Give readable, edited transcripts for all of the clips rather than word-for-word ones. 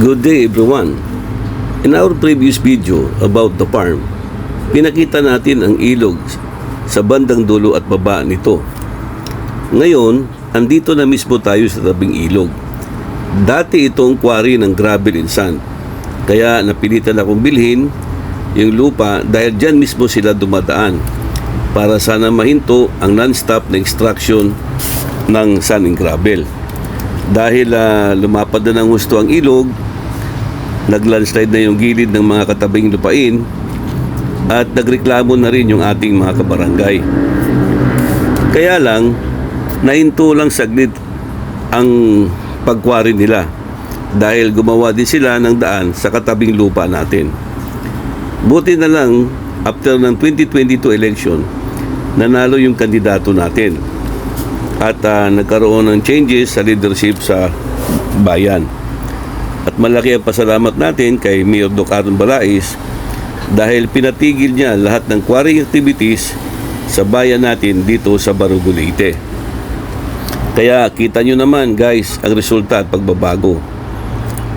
Good day everyone. In our previous video about the farm, pinakita natin ang ilog sa bandang dulo at baba nito. Ngayon, andito na mismo tayo sa tabing ilog. Dati itong quarry ng gravel and sand. Kaya napilitan akong bilhin yung lupa dahil dyan mismo sila dumadaan para sana mahinto ang non-stop na extraction ng sand and gravel. Dahil lumapad na ng husto ang ilog, naglandslide na yung gilid ng mga katabing lupain at nagreklamo na rin yung ating mga kabarangay. Kaya lang, nahinto lang saglit ang pagkwari nila dahil gumawa din sila ng daan sa katabing lupa natin. Buti na lang, after ng 2022 election, nanalo yung kandidato natin at nagkaroon ng changes sa leadership sa bayan. At malaki ang pasalamat natin kay Mayor Doc Aaron Balais dahil pinatigil niya lahat ng quarry activities sa bayan natin dito sa Barugo, Leyte. Kaya kita nyo naman guys ang resulta at pagbabago.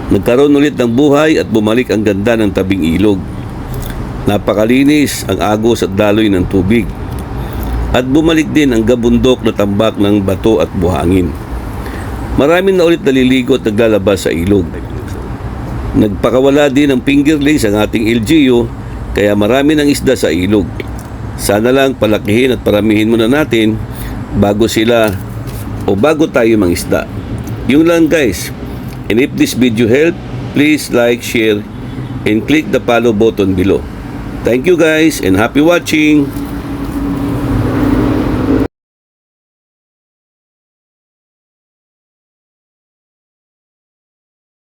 Nagkaroon ulit ng buhay at bumalik ang ganda ng tabing ilog. Napakalinis ang agos at daloy ng tubig. At bumalik din ang gabundok na tambak ng bato at buhangin. Marami na ulit naliligo at naglalabas sa ilog. Nagpakawala din ng fingerlings ang ating LGU kaya marami ng isda sa ilog. Sana lang palakihin at paramihin muna natin bago tayo mangisda. Yung lang guys. And if this video helped, please like, share, and click the follow button below. Thank you guys and happy watching!